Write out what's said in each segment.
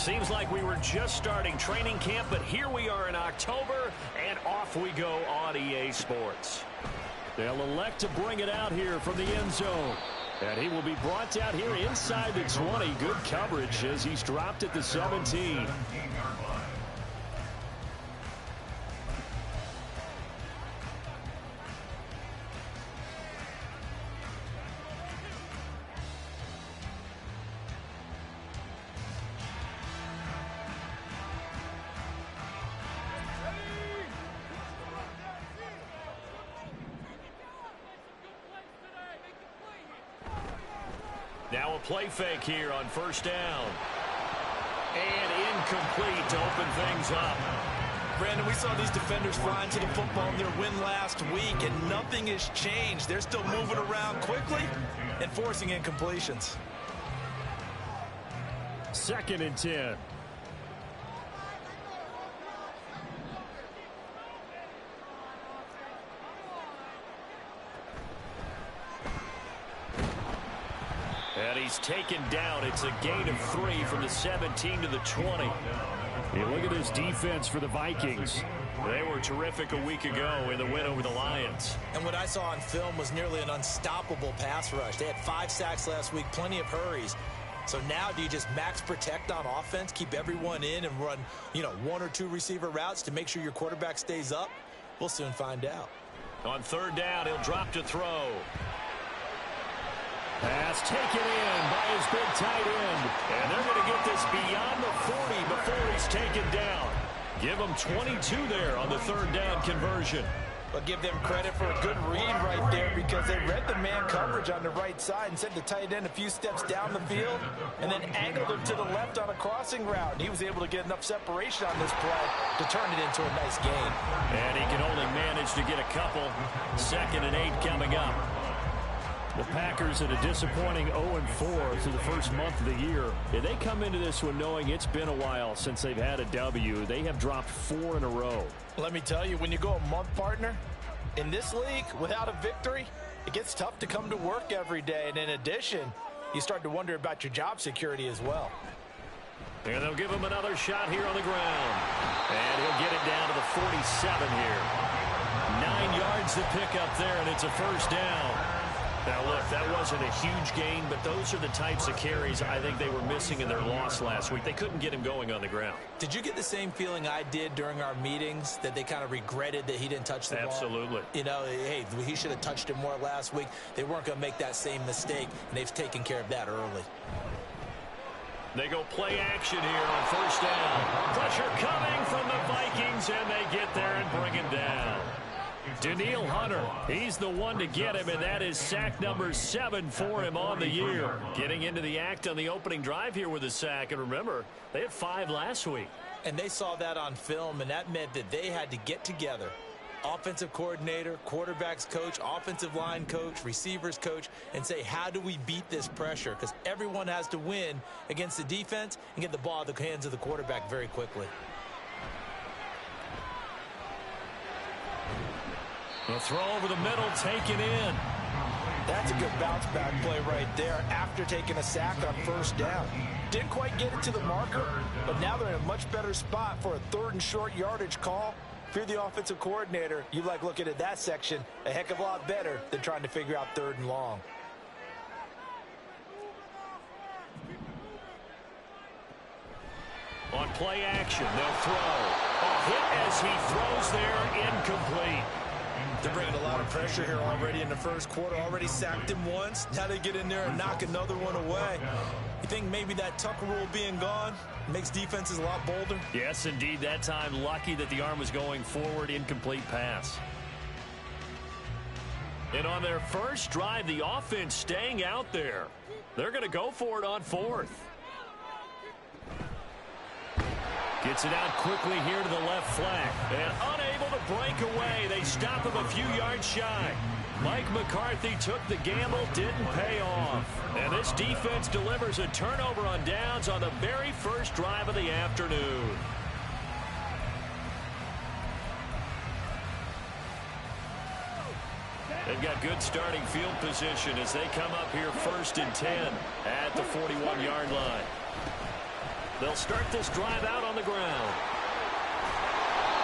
Seems like we were just starting training camp, but here we are in October, and off we go on EA Sports. They'll elect to bring it out here from the end zone. And he will be brought out here inside the 20. Good coverage as he's dropped at the 17. Now a play fake here on first down. And incomplete to open things up. Brandon, we saw these defenders flying to the football in their win last week, and nothing has changed. They're still moving around quickly and forcing incompletions. 2nd and 10. And he's taken down. It's a gain of 3 from the 17 to the 20. You look at this defense for the Vikings. They were terrific a week ago in the win over the Lions. And what I saw on film was nearly an unstoppable pass rush. They had 5 sacks last week, plenty of hurries. So now do you just max protect on offense, keep everyone in and run, 1 or 2 receiver routes to make sure your quarterback stays up? We'll soon find out. On 3rd down, he'll drop to throw. Pass taken in by his big tight end. And they're going to get this beyond the 40 before he's taken down. Give him 22 there on the 3rd down conversion. But give them credit for a good read right there because they read the man coverage on the right side and sent the tight end a few steps down the field and then angled him to the left on a crossing route. And he was able to get enough separation on this play to turn it into a nice gain. And he can only manage to get a couple. 2nd and 8 coming up. The Packers at a disappointing 0-4 through the first month of the year. And they come into this one knowing it's been a while since they've had a W. They have dropped 4 in a row. Let me tell you, when you go a month, partner, in this league, without a victory, it gets tough to come to work every day. And in addition, you start to wonder about your job security as well. And they'll give him another shot here on the ground. And he'll get it down to the 47 here. 9 yards to pick up there, and it's a first down. Now, look, that wasn't a huge gain, but those are the types of carries I think they were missing in their loss last week. They couldn't get him going on the ground. Did you get the same feeling I did during our meetings, that they kind of regretted that he didn't touch the ball? Absolutely. Hey, he should have touched it more last week. They weren't going to make that same mistake, and they've taken care of that early. They go play action here on first down. Pressure coming from the Vikings, and they get there and bring him down. Daniil Hunter, he's the one to get him, and that is sack number 7 for him on the year. Getting into the act on the opening drive here with a sack, and remember, they had 5 last week. And they saw that on film, and that meant that they had to get together. Offensive coordinator, quarterbacks coach, offensive line coach, receivers coach, and say, how do we beat this pressure? Because everyone has to win against the defense and get the ball out of the hands of the quarterback very quickly. The throw over the middle, taken in. That's a good bounce back play right there after taking a sack on first down. Didn't quite get it to the marker, but now they're in a much better spot for a 3rd and short yardage call. If you're the offensive coordinator, you like looking at that section a heck of a lot better than trying to figure out 3rd and long. On play action, they'll throw. A hit as he throws there, incomplete. They're bringing a lot of pressure here already in the first quarter. Already sacked him once. Now they get in there and knock another one away. You think maybe that Tucker rule being gone makes defenses a lot bolder? Yes, indeed. That time, lucky that the arm was going forward. Incomplete pass. And on their first drive, the offense staying out there. They're going to go for it on 4th. Gets it out quickly here to the left flank. And unable to break away. They stop him a few yards shy. Mike McCarthy took the gamble, didn't pay off. And this defense delivers a turnover on downs on the very first drive of the afternoon. They've got good starting field position as they come up here 1st and 10 at the 41-yard line. They'll start this drive out on the ground.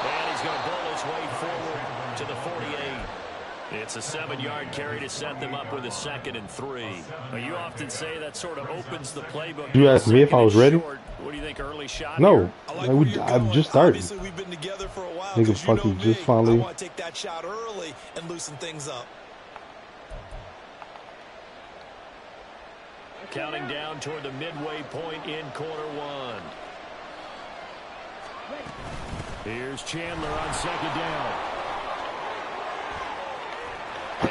And he's going to bowl his way forward to the 48. It's a 7-yard carry to set them up with a 2nd and 3. Now, you often say that sort of opens the playbook. You asked me if I was ready. What do you think, early shot? No, like I've just started. Obviously, we've been together for a while. Nigga fucking just finally. I want to take that shot early and loosen things up. Counting down toward the midway point in quarter 1. Here's Chandler on 2nd down.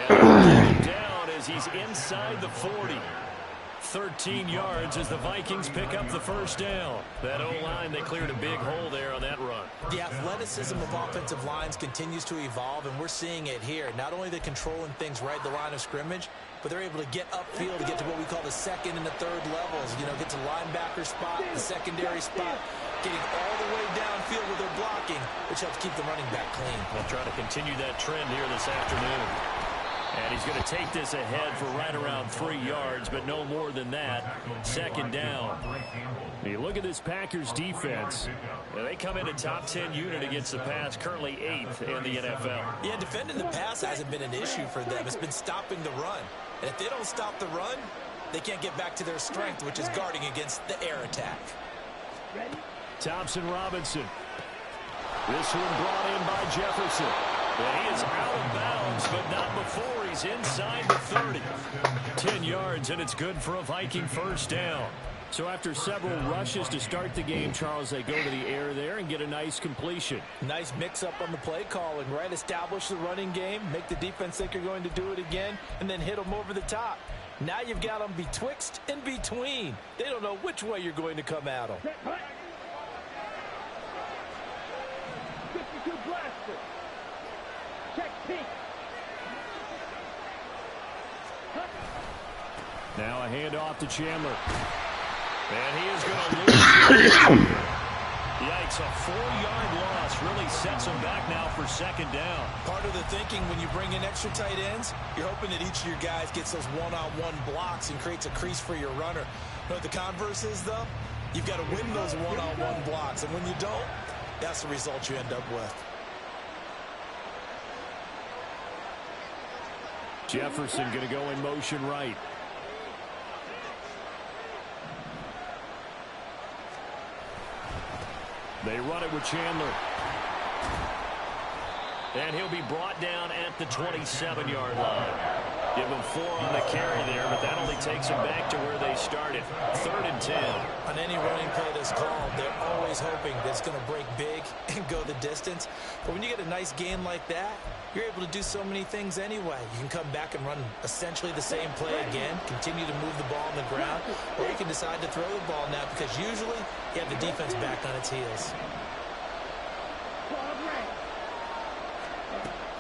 And down as he's inside the 40. 13 yards as the Vikings pick up the 1st down. That O-line, they cleared a big hole there on that run. The athleticism of offensive lines continues to evolve, and we're seeing it here. Not only they're controlling things right at the line of scrimmage, but they're able to get upfield to get to what we call the 2nd and the 3rd levels. You know, get to linebacker spot, the secondary spot, getting all the way downfield with their blocking, which helps keep the running back clean. They'll try to continue that trend here this afternoon. And he's going to take this ahead for right around 3 yards, but no more than that. 2nd down. You look at this Packers defense. They come in a top 10 unit against the pass, currently 8th in the NFL. Yeah, defending the pass hasn't been an issue for them. It's been stopping the run. And if they don't stop the run, they can't get back to their strength, which is guarding against the air attack. Thompson Robinson. This one brought in by Jefferson. And he is out of bounds, but not before he's inside the 30. 10 yards, and it's good for a Viking 1st down. So after several rushes to start the game, Charles, they go to the air there and get a nice completion. Nice mix-up on the play calling, right? Establish the running game, make the defense think you're going to do it again, and then hit them over the top. Now you've got them betwixt and between. They don't know which way you're going to come at them. 52 blaster. Check Pete. Now a handoff to Chandler. And he is going to lose. Yikes, a 4-yard loss really sets him back now for 2nd down. Part of the thinking when you bring in extra tight ends, you're hoping that each of your guys gets those one-on-one blocks and creates a crease for your runner. You know what the converse is, though? You've got to win those one-on-one blocks, and when you don't, that's the result you end up with. Jefferson going to go in motion right. They run it with Chandler. And he'll be brought down at the 27-yard line. Give him 4 on the carry there, but that only takes them back to where they started. 3rd and 10. On any running play that's called, they're always hoping that it's going to break big and go the distance. But when you get a nice gain like that, you're able to do so many things anyway. You can come back and run essentially the same play again, continue to move the ball on the ground, or you can decide to throw the ball now because usually you have the defense back on its heels.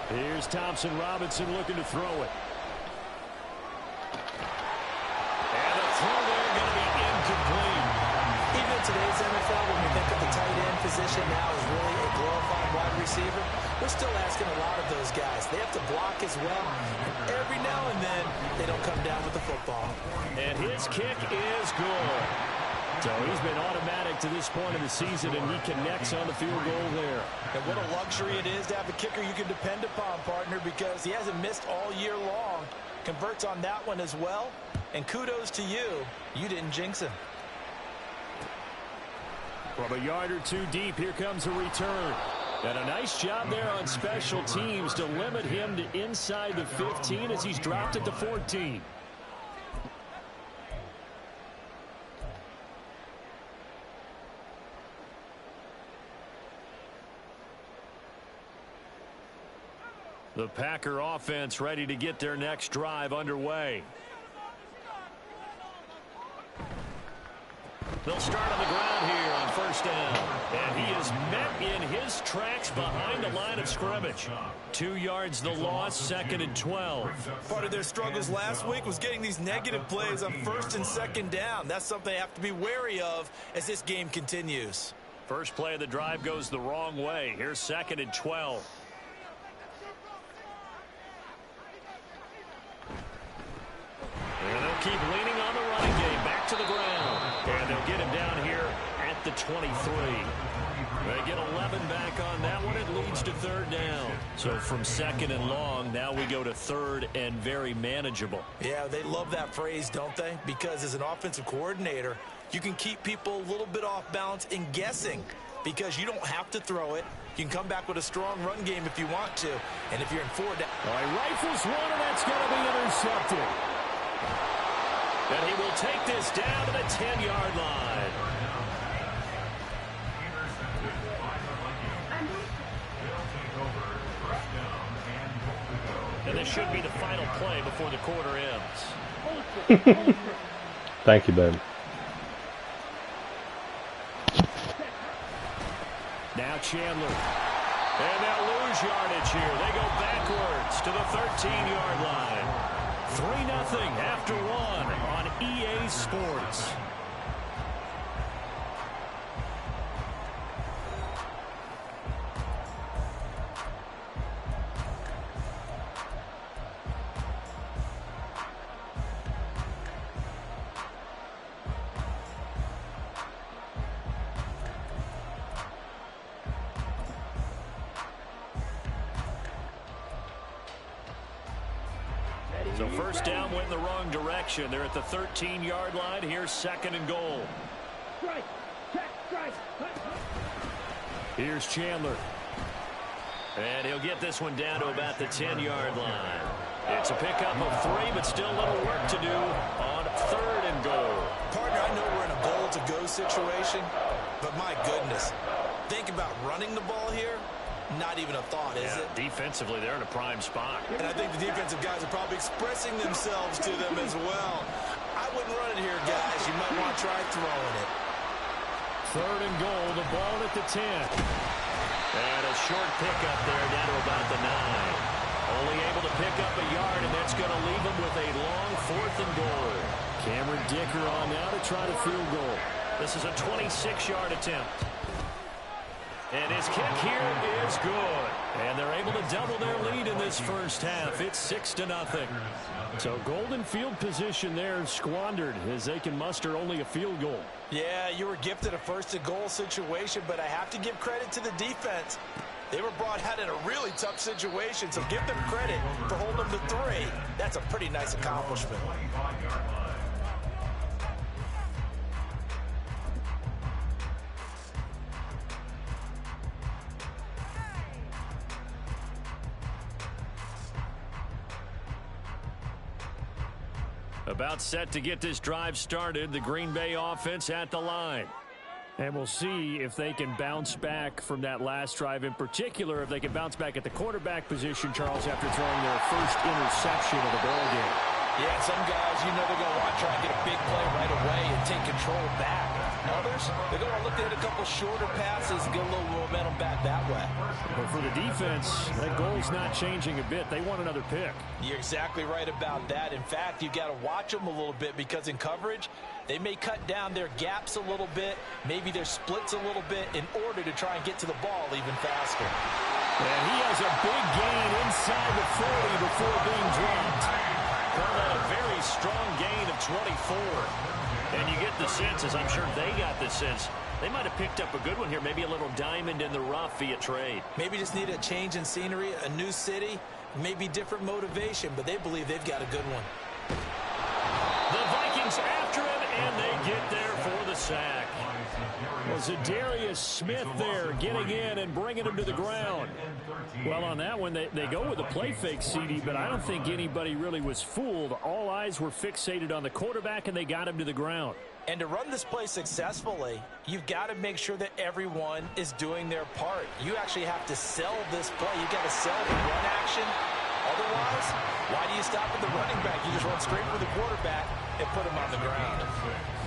Here's Thompson Robinson looking to throw it. And the throw there going to be incomplete. Even in today's NFL, when we think of the tight end position now as really a glorified wide receiver, we're still asking a lot of those guys. They have to block as well. And every now and then, they don't come down with the football. And his kick is good. So he's been automatic to this point of the season, and he connects on the field goal there. And what a luxury it is to have a kicker you can depend upon, partner, because he hasn't missed all year long. Converts on that one as well. And kudos to you. You didn't jinx him. From a yard or 2 deep, here comes a return. And a nice job there on special teams to limit him to inside the 15 as he's dropped at the 14. The Packer offense ready to get their next drive underway. They'll start on the ground here on 1st down. And he is met in his tracks behind the line of scrimmage. 2 yards the loss, 2nd and 12. Part of their struggles last week was getting these negative plays on 1st and 2nd down. That's something they have to be wary of as this game continues. First play of the drive goes the wrong way. Here's 2nd and 12. And they'll keep leaning on the running game. Back to the ground. And they'll get him down here at the the 23. They get 11 back on that one. It leads to third down. So from second and long, now we go to third and very manageable. Yeah, they love that phrase, don't they? Because as an offensive coordinator, you can keep people a little bit off balance and guessing because you don't have to throw it. You can come back with a strong run game if you want to. And if you're in four down. All right, rifles one, and that's going to be intercepted. And he will take this down to the 10-yard line. And this should be the final play before the quarter ends. Thank you, baby. Now Chandler. And they'll lose yardage here. They go backwards to the 13-yard line. 3-0 after one on EA Sports. So first down went in the wrong direction. They're at the 13-yard line. Here's second and goal. Strike. Check. Strike. Here's Chandler. And he'll get this one down to about the 10-yard line. It's a pickup of 3, but still a little work to do on third and goal. Partner, I know we're in a goal-to-go situation, but my goodness. Think about running the ball here. Not even a thought, is it? Defensively, they're in a prime spot. And I think the defensive guys are probably expressing themselves to them as well. I wouldn't run it here, guys. You might want to try throwing it. Third and goal, the ball at the 10. And a short pickup there down to about the 9. Only able to pick up a yard, and that's going to leave them with a long fourth and goal. Cameron Dicker on now to try the field goal. This is a 26-yard attempt. And his kick here is good. And they're able to double their lead in this first half. It's 6-0. So golden field position there squandered as they can muster only a field goal. Yeah, you were gifted a first and goal situation, but I have to give credit to the defense. They were brought out in a really tough situation, so give them credit for holding them to 3. That's a pretty nice accomplishment. About set to get this drive started. The Green Bay offense at the line. And we'll see if they can bounce back from that last drive. In particular, if they can bounce back at the quarterback position, Charles, after throwing their first interception of the ball game. Yeah, some guys, you know they're going to want to try and get a big play right away and take control back. Others, they're going to look to hit a couple shorter passes and get a little momentum back that way. But for the defense, that goal's not changing a bit. They want another pick. You're exactly right about that. In fact, you've got to watch them a little bit because in coverage, they may cut down their gaps a little bit, maybe their splits a little bit in order to try and get to the ball even faster. And he has a big gain inside the 40 before being dropped. Call that a very strong gain of 24. And you get the sense, as I'm sure they got the sense, they might have picked up a good one here, maybe a little diamond in the rough via trade. Maybe just need a change in scenery, a new city, maybe different motivation, but they believe they've got a good one. The Vikings after him, and they get there for the sack. Well, Zadarius Smith there getting in and bringing him to the ground. Well, on that one, they go with a play fake, CD, but I don't think anybody really was fooled. All eyes were fixated on the quarterback, and they got him to the ground. And to run this play successfully, you've got to make sure that everyone is doing their part. You actually have to sell this play. You've got to sell the run action. Otherwise, why do you stop at the running back? You just run straight for the quarterback and put him on the ground.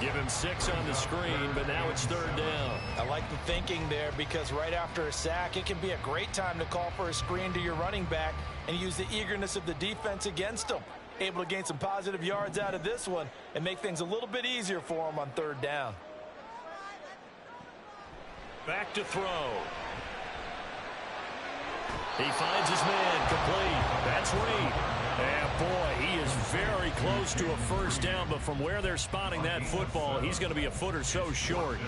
Give him 6 on the screen, but now it's third down. I like the thinking there because right after a sack, it can be a great time to call for a screen to your running back and use the eagerness of the defense against them. Able to gain some positive yards out of this one and make things a little bit easier for them on third down. Back to throw. He finds his man complete. That's Reed. And boy, he is very close to a first down, but from where they're spotting that football, he's going to be a foot or so short.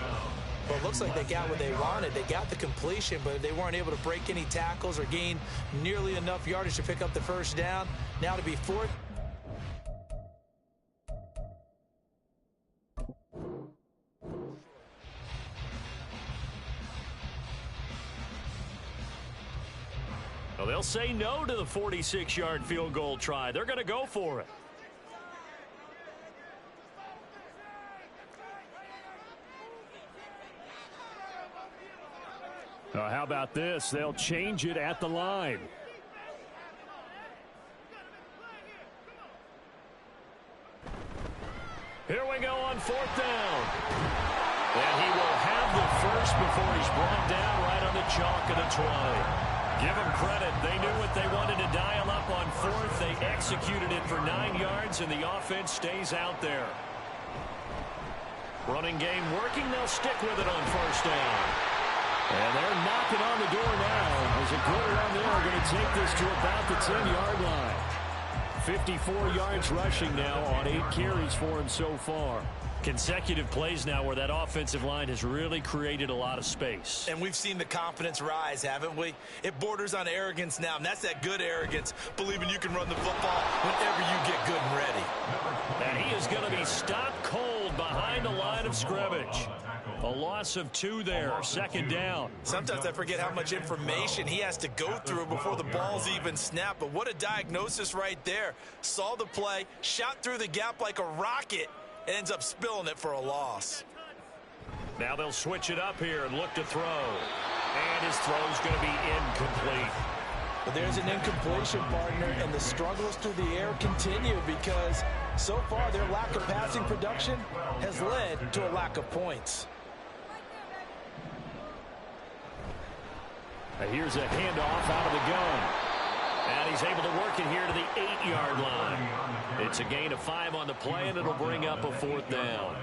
Well, it looks like they got what they wanted. They got the completion, but they weren't able to break any tackles or gain nearly enough yardage to pick up the first down. Now to be fourth. Well, they'll say no to the 46-yard field goal try. They're going to go for it. How about this? They'll change it at the line. Here we go on fourth down. And he will have the first before he's brought down right on the chalk of the 20. Give them credit. They knew what they wanted to dial up on fourth. They executed it for 9 yards, and the offense stays out there. Running game working. They'll stick with it on first down. And they're knocking on the door now as a quarter on there are going to take this to about the 10-yard line. 54 yards rushing now on 8 carries for him so far. Consecutive plays now where that offensive line has really created a lot of space. And we've seen the confidence rise, haven't we? It borders on arrogance now, and that's that good arrogance, believing you can run the football whenever you get good and ready. And he is going to be stopped cold behind the line of scrimmage. A loss of 2 there, second down. Sometimes I forget how much information he has to go through before the ball's even snapped, but what a diagnosis right there. Saw the play, shot through the gap like a rocket, and ends up spilling it for a loss. Now they'll switch it up here and look to throw. And his throw's going to be incomplete. But there's an incompletion, partner, and the struggles through the air continue because so far their lack of passing production has led to a lack of points. Here's a handoff out of the gun. And he's able to work it here to the 8-yard line. It's a gain of 5 on the play, and it'll bring up a 4th down.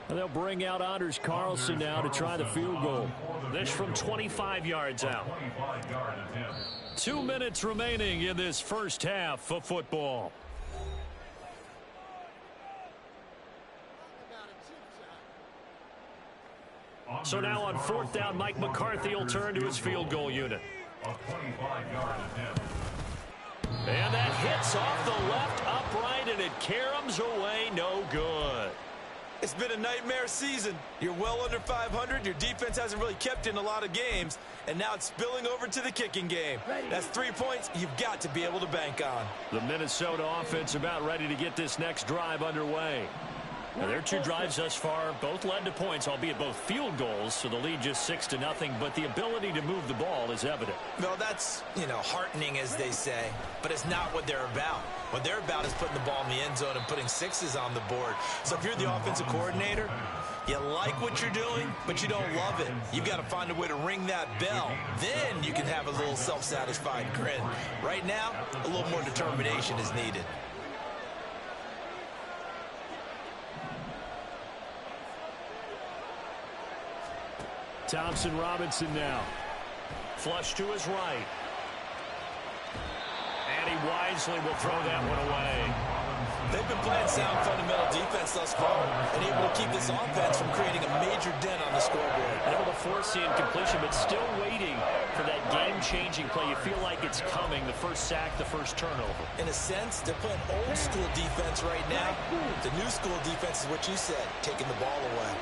And they'll bring out Anders Carlson now to try the field goal. This from 25 yards out. 2 minutes remaining in this first half of football. So now on 4th down, Mike McCarthy will turn to his field goal unit. And that hits off the left upright, and it caroms away no good. It's been a nightmare season. You're well under 500. Your defense hasn't really kept in a lot of games, and now it's spilling over to the kicking game. That's 3 points you've got to be able to bank on. The Minnesota offense about ready to get this next drive underway. Now, their 2 drives thus far both led to points, albeit both field goals, so the lead just 6-0, but the ability to move the ball is evident. Well, that's, heartening, as they say, but it's not what they're about. What they're about is putting the ball in the end zone and putting 6s on the board. So if you're the offensive coordinator, you like what you're doing, but you don't love it. You've got to find a way to ring that bell. Then you can have a little self-satisfied grin. Right now, a little more determination is needed. Thompson Robinson now. Flush to his right. And he wisely will throw that one away. They've been playing sound fundamental defense thus far and able to keep this offense from creating a major dent on the scoreboard. Able to force the incompletion, but still waiting for that game-changing play. You feel like it's coming, the first sack, the first turnover. In a sense, they're playing old-school defense right now. The new school defense is what you said, taking the ball away.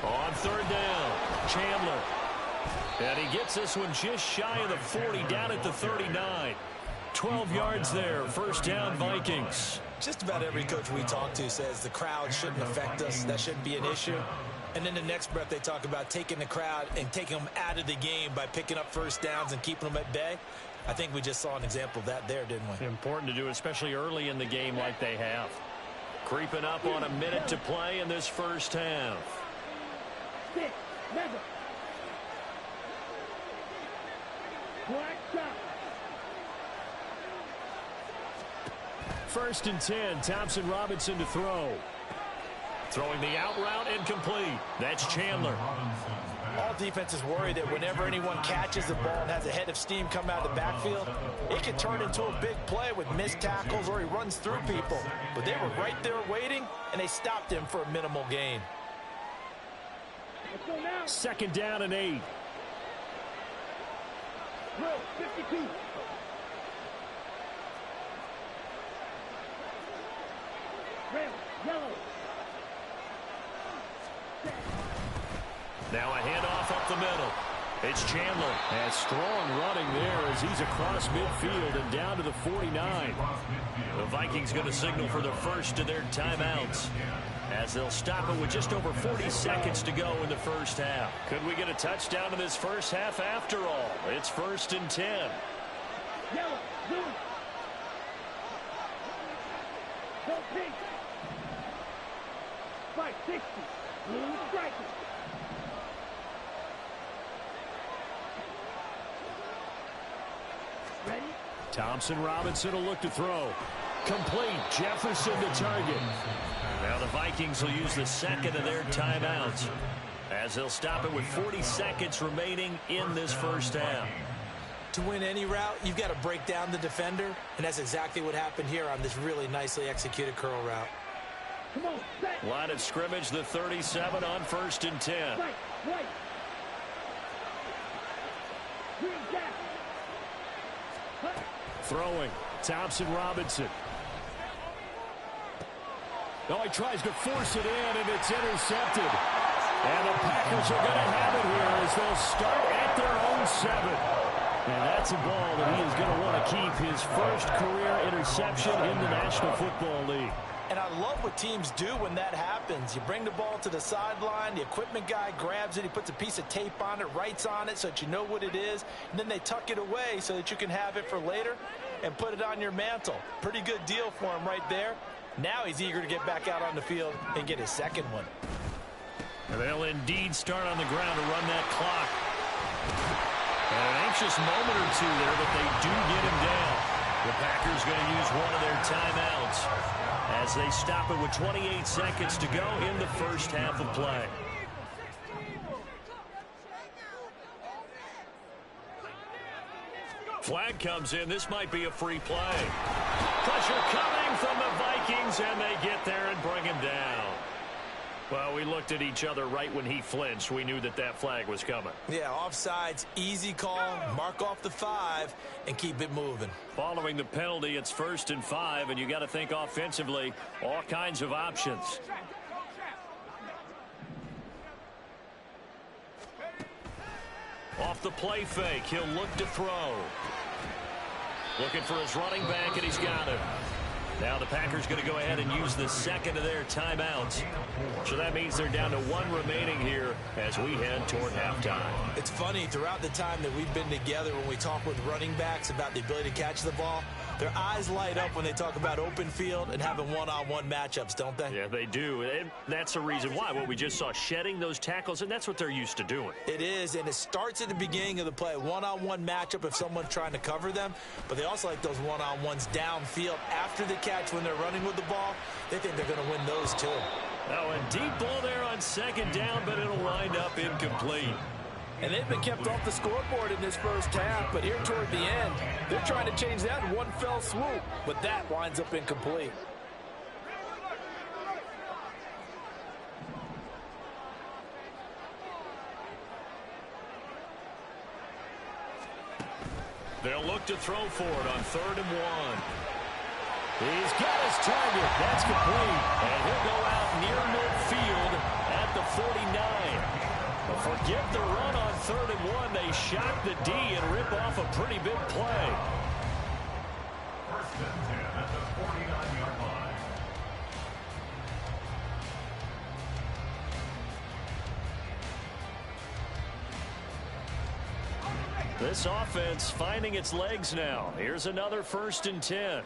On 3rd down, Chandler. And he gets this one just shy of the 40, down at the 39. 12 yards there, first down Vikings. Just about every coach we talk to says the crowd shouldn't affect us. That shouldn't be an issue. And in the next breath, they talk about taking the crowd and taking them out of the game by picking up first downs and keeping them at bay. I think we just saw an example of that there, didn't we? Important to do, especially early in the game like they have. Creeping up on a minute to play in this first half. First and 10, Thompson Robinson to throw. Throwing the out route incomplete. That's Chandler. All defenses worry that whenever anyone catches the ball and has a head of steam come out of the backfield, it can turn into a big play with missed tackles or he runs through people. But they were right there waiting, and they stopped him for a minimal gain. Let's go now. Second down and 8. Drill, 52. Red, yellow. Now a handoff up the middle. It's Chandler. And strong running there as he's across midfield and down to the 49. The Vikings going to signal for the first of their timeouts, as they'll stop it with just over 40 seconds to go in the first half. Could we get a touchdown in this first half after all? It's first and 10. Yellow, blue. Go pink. 560. Blue striker. Ready? Thompson Robinson will look to throw. Complete. Jefferson to target. Now the Vikings will use the second of their timeouts, as they'll stop it with 40 seconds remaining in this first half. To win any route, you've got to break down the defender, and that's exactly what happened here on this really nicely executed curl route. Come on, set. Line of scrimmage, the 37 on first and 10. Right, right. Green gap. Cut. Throwing. Thompson Robinson. Oh, he tries to force it in, and it's intercepted. And the Packers are going to have it here as they'll start at their own 7. And that's a ball that he is going to want to keep, his first career interception in the National Football League. And I love what teams do when that happens. You bring the ball to the sideline, the equipment guy grabs it, he puts a piece of tape on it, writes on it so that you know what it is, and then they tuck it away so that you can have it for later and put it on your mantle. Pretty good deal for him right there. Now he's eager to get back out on the field and get his second one. And they'll indeed start on the ground to run that clock. And an anxious moment or two there, but they do get him down. The Packers going to use one of their timeouts as they stop it with 28 seconds to go in the first half of play. Flag comes in. This might be a free play. Pressure coming from the Vikings, and they get there and bring him down. Well, we looked at each other right when he flinched. We knew that that flag was coming. Yeah, offsides, easy call, mark off the 5, and keep it moving. Following the penalty, it's first and 5, and you got to think offensively, all kinds of options. Off the play fake, he'll look to throw. Looking for his running back, and he's got it. Now the Packers going to go ahead and use the second of their timeouts. So that means they're down to 1 remaining here as we head toward halftime. It's funny, throughout the time that we've been together, when we talk with running backs about the ability to catch the ball, their eyes light up when they talk about open field and having one-on-one matchups, don't they? Yeah, they do. And that's the reason why. What we just saw, shedding those tackles, and that's what they're used to doing. It is, and it starts at the beginning of the play. One-on-one matchup if someone's trying to cover them, but they also like those one-on-ones downfield after the catch when they're running with the ball. They think they're going to win those too. Oh, a deep ball there on second down, but it'll wind up incomplete. And they've been kept off the scoreboard in this first half, but here toward the end, they're trying to change that in one fell swoop, but that winds up incomplete. They'll look to throw for it on 3rd and 1. He's got his target. That's complete. And he'll go out near midfield at the 49. But forget the run on 3rd and 1. They shock the D and rip off a pretty big play. First and 10 at the 49-yard line. This offense finding its legs now. Here's another 1st and 10.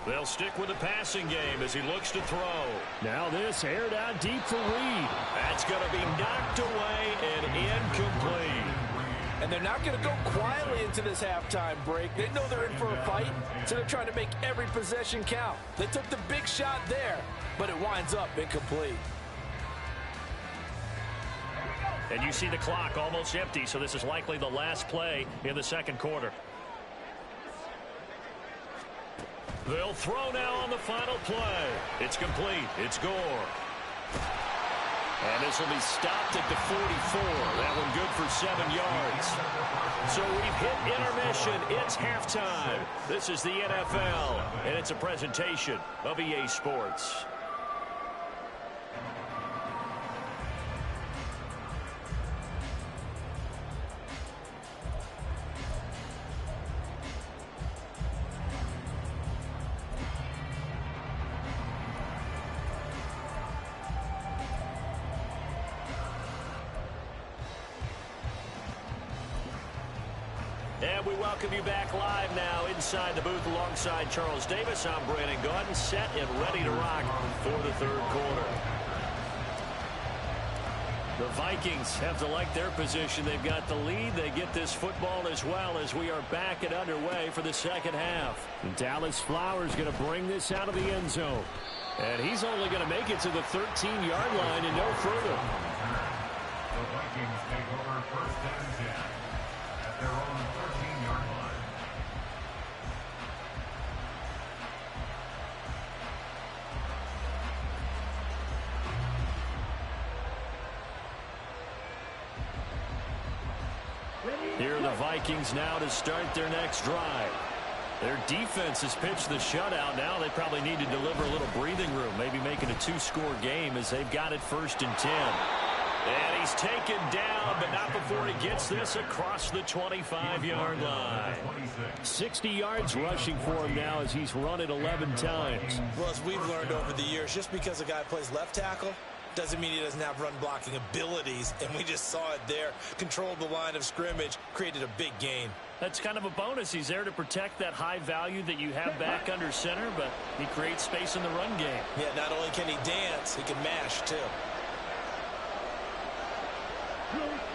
They'll stick with the passing game as he looks to throw. Now this aired out deep for Reed. That's going to be knocked away and incomplete. And they're not going to go quietly into this halftime break. They know they're in for a fight, so they're trying to make every possession count. They took the big shot there, but it winds up incomplete. And you see the clock almost empty, so this is likely the last play in the second quarter. They'll throw now on the final play. It's complete. It's Gore. And this will be stopped at the 44. That one good for 7 yards. So we've hit intermission. It's halftime. This is the NFL, and it's a presentation of EA Sports. And we welcome you back live now inside the booth alongside Charles Davis. I'm Brandon Gaudin, set and ready to rock for the third quarter. The Vikings have to like their position. They've got the lead. They get this football as well as we are back and underway for the second half. And Dallas Flowers going to bring this out of the end zone. And he's only going to make it to the 13-yard line and no further. The Vikings take over first and 10 at their own 13-yard line. Here are the Vikings now to start their next drive. Their defense has pitched the shutout. Now they probably need to deliver a little breathing room, maybe make it a two-score game as they've got it 1st and 10. And he's taken down, but not before he gets this across the 25-yard line. 60 yards rushing for him now as he's run it 11 times. Well, as we've learned over the years, just because a guy plays left tackle doesn't mean he doesn't have run-blocking abilities, and we just saw it there. Controlled the line of scrimmage, created a big gain. That's kind of a bonus. He's there to protect that high value that you have back under center, but he creates space in the run game. Yeah, not only can he dance, he can mash, too.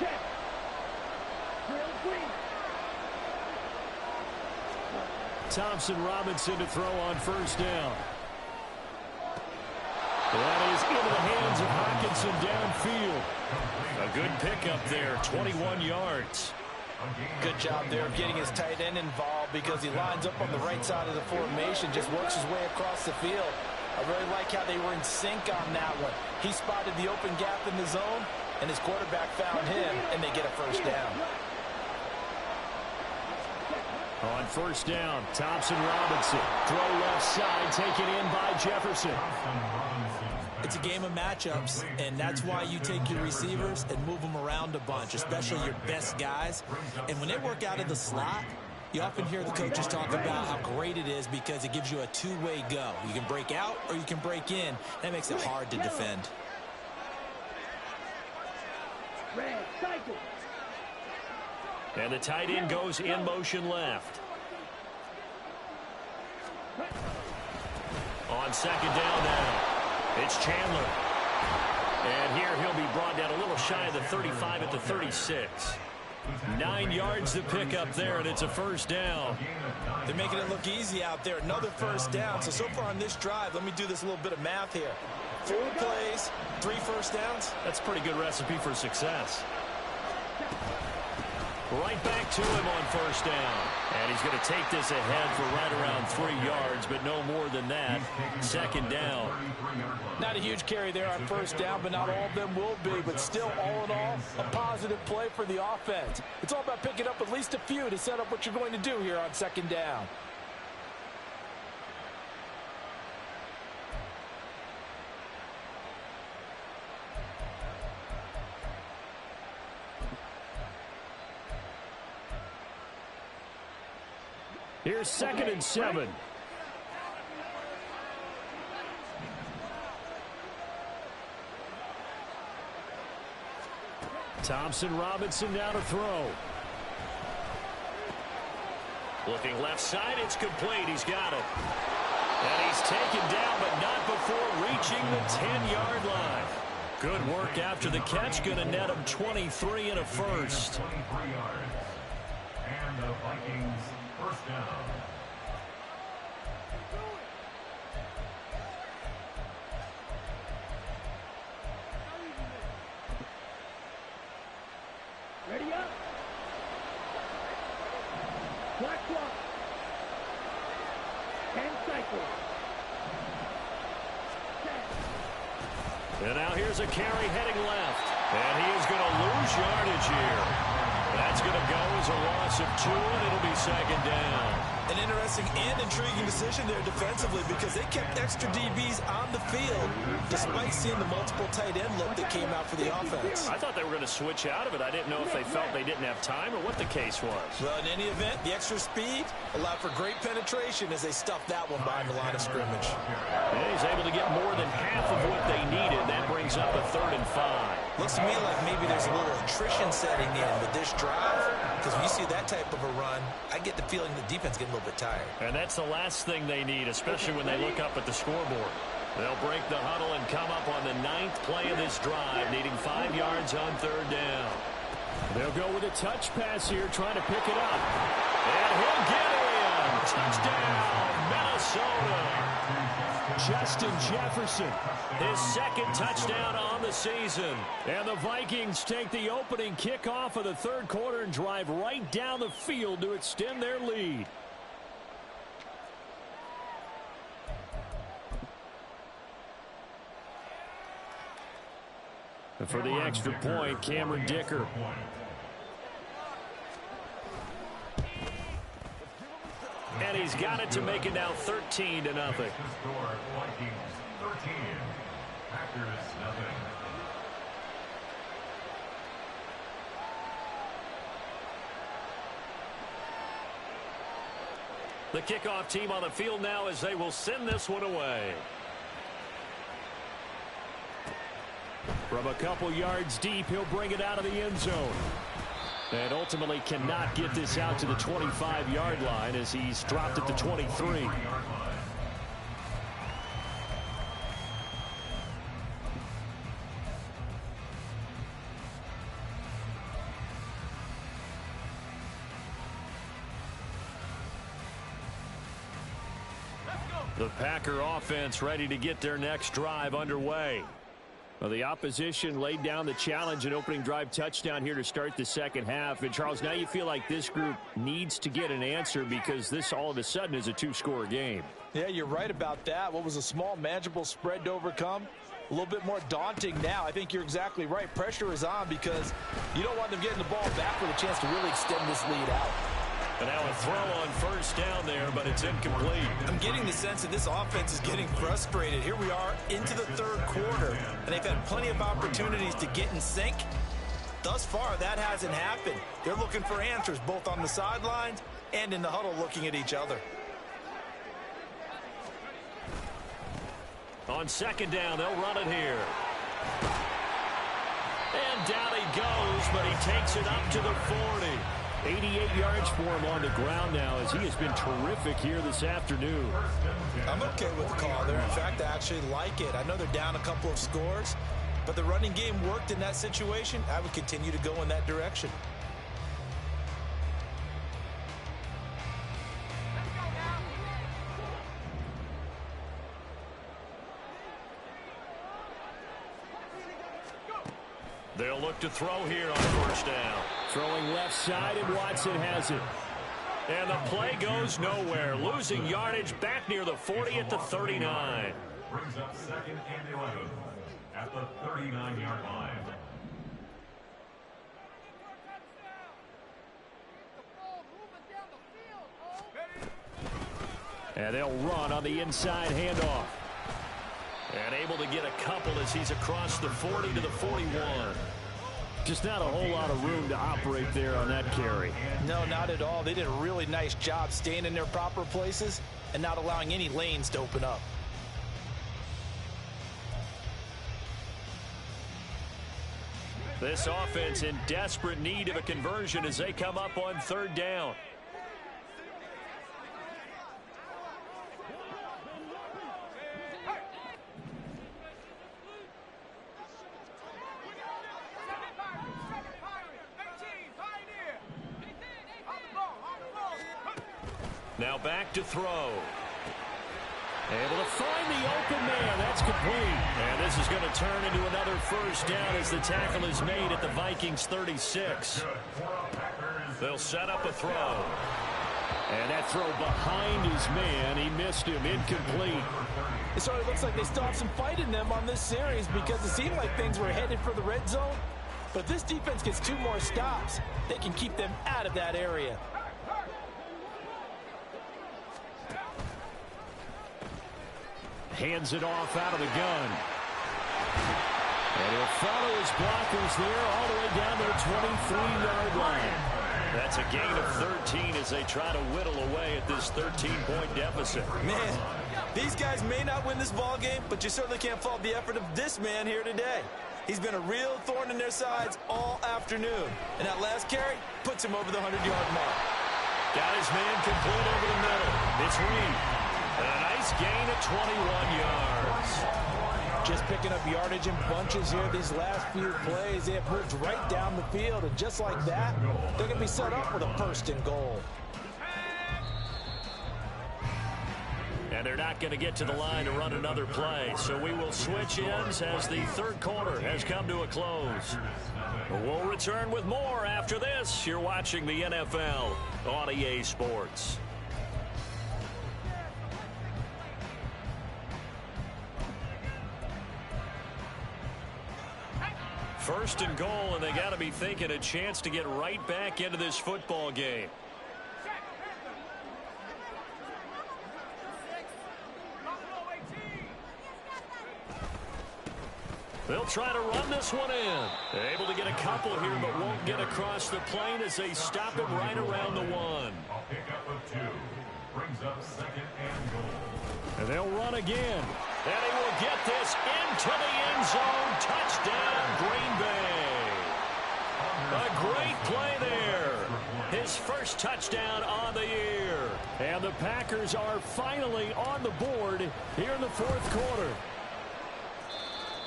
Check. Drill green. Thompson Robinson to throw on 1st down. That is into the hands of Hockenson downfield. A good pickup there, 21 yards. Good job there of getting his tight end involved because he lines up on the right side of the formation, just works his way across the field. I really like how they were in sync on that one. He spotted the open gap in the zone, and his quarterback found him, and they get a 1st down. On 1st down, Thompson Robinson. Throw left side, taken in by Jefferson. It's a game of matchups, and that's why you take your receivers and move them around a bunch, especially your best guys. And when they work out of the slot, you often hear the coaches talk about how great it is because it gives you a two-way go. You can break out or you can break in. That makes it hard to defend. Red, cycle. And the tight end goes in motion left. On 2nd down now, it's Chandler. And here he'll be brought down a little shy of the 35 at the 36. 9 yards to pick up there, and it's a 1st down. They're making it look easy out there. Another 1st down. So far on this drive, let me do this little bit of math here. 4 plays, 3 1st downs. That's a pretty good recipe for success. Right back to him on 1st down. And he's going to take this ahead for right around 3 yards, but no more than that. 2nd down. Not a huge carry there on 1st down, but not all of them will be. But still, all in all, a positive play for the offense. It's all about picking up at least a few to set up what you're going to do here on 2nd down. Here's 2nd and 7. Thompson Robinson now to throw. Looking left side, it's complete. He's got it. And he's taken down, but not before reaching the 10-yard line. Good work after the catch. Going to net him 23 and a first. 23 yards. And the Vikings first down. Ready up. Black clock. 10 cycles. And now here's a carry heading left. And he is going to lose yardage here. That's going to go as a loss of 2, and it'll be second down. An interesting and intriguing decision there defensively because they kept extra DBs on the field despite seeing the multiple tight end look that came out for the offense. I thought they were going to switch out of it. I didn't know if they felt they didn't have time or what the case was. Well, in any event, the extra speed allowed for great penetration as they stuffed that one behind the line of scrimmage. And he's able to get more than half of what they needed. That brings up a 3rd and 5. Looks to me like maybe there's a little attrition setting in with this drive because when you see that type of a run, I get the feeling the defense getting a little bit tired. And that's the last thing they need, especially when they look up at the scoreboard. They'll break the huddle and come up on the 9th play of this drive, needing 5 yards on 3rd down. They'll go with a touch pass here, trying to pick it up. And he'll get in. Touchdown, Minnesota. Justin Jefferson, his 2nd touchdown on the season. And the Vikings take the opening kickoff of the 3rd quarter and drive right down the field to extend their lead. And for the extra point, Cameron Dicker. And he's got it to make it now 13-0. The score, Vikings 13, Packers nothing. The kickoff team on the field now as they will send this one away. From a couple yards deep, he'll bring it out of the end zone. And ultimately cannot get this out to the 25-yard line as he's dropped at the 23. The Packer offense ready to get their next drive underway. Well, the opposition laid down the challenge and opening drive touchdown here to start the second half. And, Charles, now you feel like this group needs to get an answer because this all of a sudden is a 2-score game. Yeah, you're right about that. What was a small, manageable spread to overcome? A little bit more daunting now. I think you're exactly right. Pressure is on because you don't want them getting the ball back with a chance to really extend this lead out. And now a throw on 1st down there, but it's incomplete. I'm getting the sense that this offense is getting frustrated. Here we are into the 3rd quarter, and they've had plenty of opportunities to get in sync. Thus far, that hasn't happened. They're looking for answers both on the sidelines and in the huddle looking at each other. On 2nd down, they'll run it here. And down he goes, but he takes it up to the 40. 88 yards for him on the ground now as he has been terrific here this afternoon. I'm okay with the call there. In fact, I actually like it. I know they're down a couple of scores, but the running game worked in that situation. I would continue to go in that direction. They'll look to throw here on 1st down. Throwing left side, and Watson has it. And the play goes nowhere. Losing yardage back near the 40 at the 39. Brings up 2nd and 11 at the 39-yard line. And they'll run on the inside handoff. And able to get a couple as he's across the 40 to the 41. Just not a whole lot of room to operate there on that carry. No, not at all. They did a really nice job staying in their proper places and not allowing any lanes to open up. This offense in desperate need of a conversion as they come up on 3rd down. Now back to throw. Able to find the open man. That's complete. And this is going to turn into another first down as the tackle is made at the Vikings 36. They'll set up a throw. And that throw behind his man. He missed him. Incomplete. It sort of looks like they still have some fight in them on this series because it seemed like things were headed for the red zone. But if this defense gets 2 more stops, they can keep them out of that area. Hands it off out of the gun. And he'll follow his blockers there all the way down to the 23-yard line. That's a gain of 13 as they try to whittle away at this 13-point deficit. Man, these guys may not win this ball game, but you certainly can't fault the effort of this man here today. He's been a real thorn in their sides all afternoon. And that last carry puts him over the 100-yard mark. Got his man complete over the middle. It's Reed. And a nice gain of 21 yards. Just picking up yardage in bunches here these last few plays. They have moved right down the field, and just like that, they're going to be set up with a 1st and goal. And they're not going to get to the line to run another play. So we will switch ends as the 3rd quarter has come to a close. We'll return with more after this. You're watching the NFL on EA Sports. First and goal, and they got to be thinking a chance to get right back into this football game. They'll try to run this one in. Able to get a couple here, but won't get across the plane as they stop him right around the 1. I'll pick up a 2. Brings up 2nd and goal. And they'll run again. And he will get this into the end zone. Touchdown, Green Bay. A great play there. His first touchdown on the year. And the Packers are finally on the board here in the 4th quarter.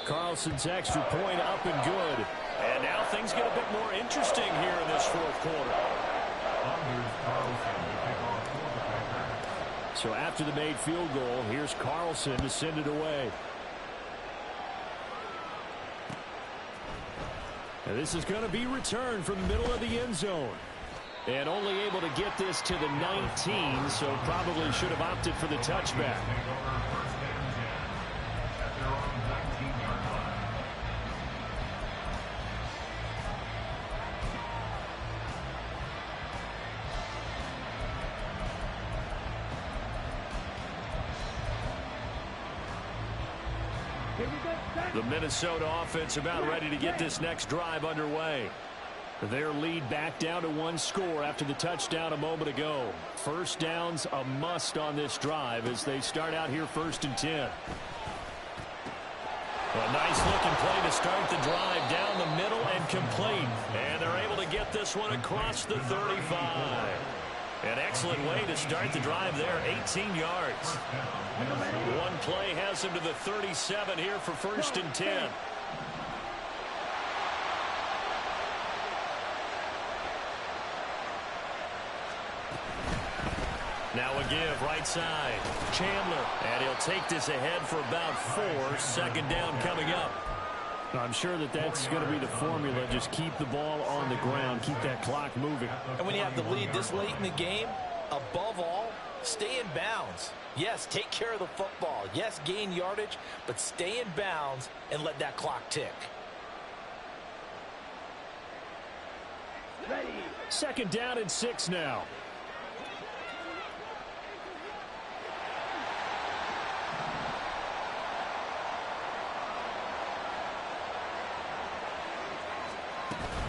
Carlson's extra point up and good. And now things get a bit more interesting here in this 4th quarter. So after the made field goal, here's Carlson to send it away. And this is going to be returned from the middle of the end zone. And only able to get this to the 19, so probably should have opted for the touchback. The Minnesota offense about ready to get this next drive underway. Their lead back down to 1 score after the touchdown a moment ago. First down's a must on this drive as they start out here 1st and 10. A nice looking play to start the drive down the middle and complete. And they're able to get this one across the 35. An excellent way to start the drive there, 18 yards. One play has him to the 37 here for 1st and 10. Now a give right side. Chandler, and he'll take this ahead for about 4. 2nd down coming up. I'm sure that that's going to be the formula. Just keep the ball on the ground. Keep that clock moving. And when you have the lead this late in the game, above all, stay in bounds. Yes, take care of the football. Yes, gain yardage, but stay in bounds and let that clock tick. Ready. 2nd down and 6 now.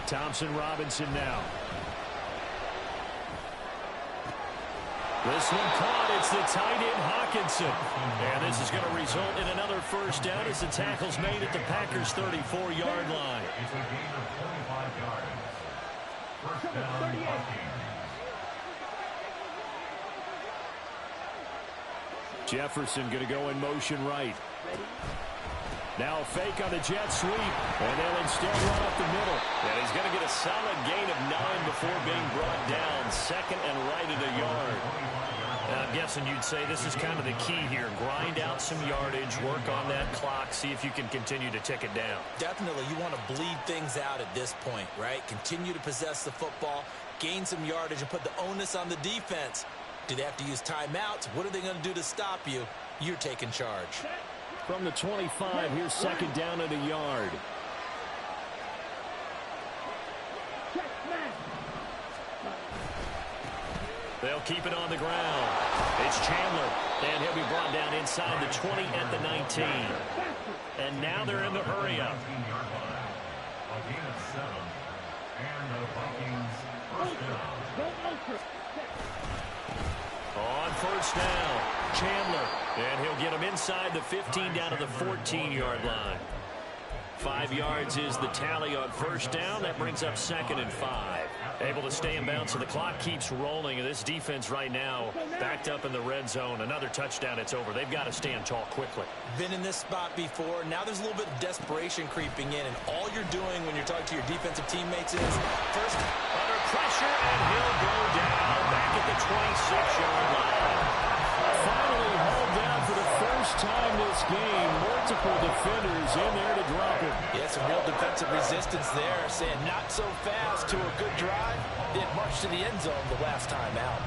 Thompson Robinson now. This one caught. It's the tight end Hawkinson. And this is going to result in another first down as the tackle's made at the Packers' 34-yard line. It's a gain of 25 yards. First down, Vikings. Jefferson going to go in motion right. Now a fake on the jet sweep, and they'll instead run up the middle. And he's going to get a solid gain of 9 before being brought down. 2nd and right at a yard. I'm guessing you'd say this is kind of the key here. Grind out some yardage, work on that clock, see if you can continue to tick it down. Definitely, you want to bleed things out at this point, right? Continue to possess the football, gain some yardage, and put the onus on the defense. Do they have to use timeouts? What are they going to do to stop you? You're taking charge. From the 25, here's second down at a yard. They'll keep it on the ground. It's Chandler, and he'll be brought down inside the 20 at the 19. And now they're in the hurry-up. A gain of 7. And the Vikings first down. On first down, Chandler, and he'll get him inside the 15 down to the 14-yard line. 5 yards is the tally on first down. That brings up 2nd and 5. Able to stay in bounds, so the clock keeps rolling. And this defense right now backed up in the red zone. Another touchdown, it's over. They've got to stand tall quickly. Been in this spot before. Now there's a little bit of desperation creeping in. And all you're doing when you're talking to your defensive teammates is first under pressure, and he'll go down back at the 26-yard line. Finally hauled down for the first time this game. Multiple defenders in there to drop him. Yeah, some real defensive resistance there, saying not so fast to a good drive. Didn't march to the end zone the last time out.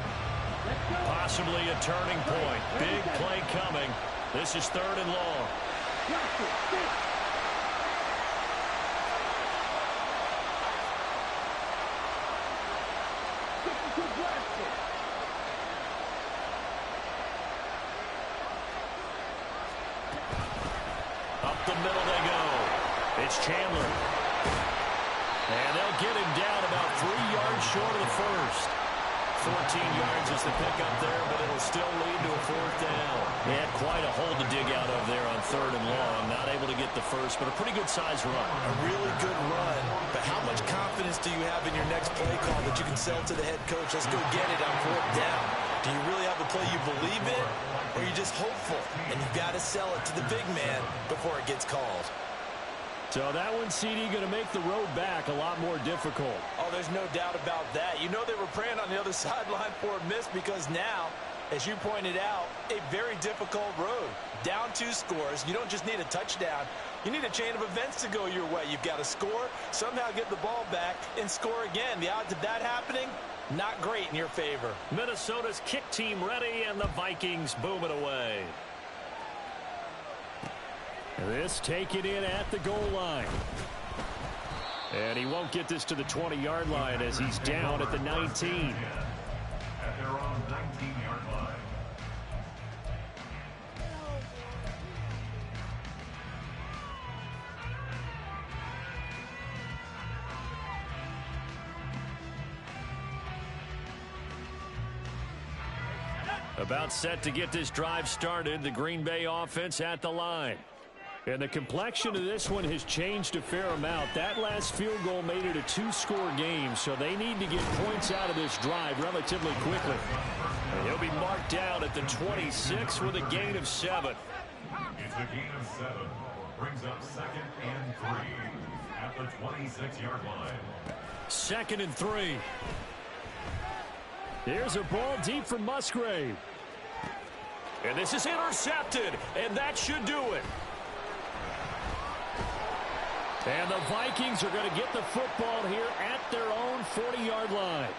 Possibly a turning point. Big play coming. This is 3rd and long. Up the middle they go. It's Chandler. And they'll get him down about 3 yards short of the first. 14 yards is the pickup there, but it'll still lead to a 4th down. They had quite a hole to dig out of there on 3rd and long. Not able to get the first, but a pretty good size run. A really good run. But how much confidence do you have in your next play call that you can sell to the head coach? Let's go get it on 4th down. Do you really have a play you believe in, or are you just hopeful? And you've got to sell it to the big man before it gets called. So that one, CD, going to make the road back a lot more difficult. Oh, there's no doubt about that. You know they were praying on the other sideline for a miss, because now, as you pointed out, a very difficult road. Down 2 scores. You don't just need a touchdown. You need a chain of events to go your way. You've got to score, somehow get the ball back, and score again. The odds of that happening, not great in your favor. Minnesota's kick team ready, and the Vikings boom it away. This taken in at the goal line. And he won't get this to the 20-yard line as he's down at the 19. At their own 19-yard line. About set to get this drive started, the Green Bay offense at the line. And the complexion of this one has changed a fair amount. That last field goal made it a 2-score game, so they need to get points out of this drive relatively quickly. And he'll be marked down at the 26 with a gain of 7. It's a gain of 7. Brings up 2nd and 3 at the 26-yard line. 2nd and 3. Here's a ball deep from Musgrave. And this is intercepted, and that should do it. And the Vikings are going to get the football here at their own 40-yard line.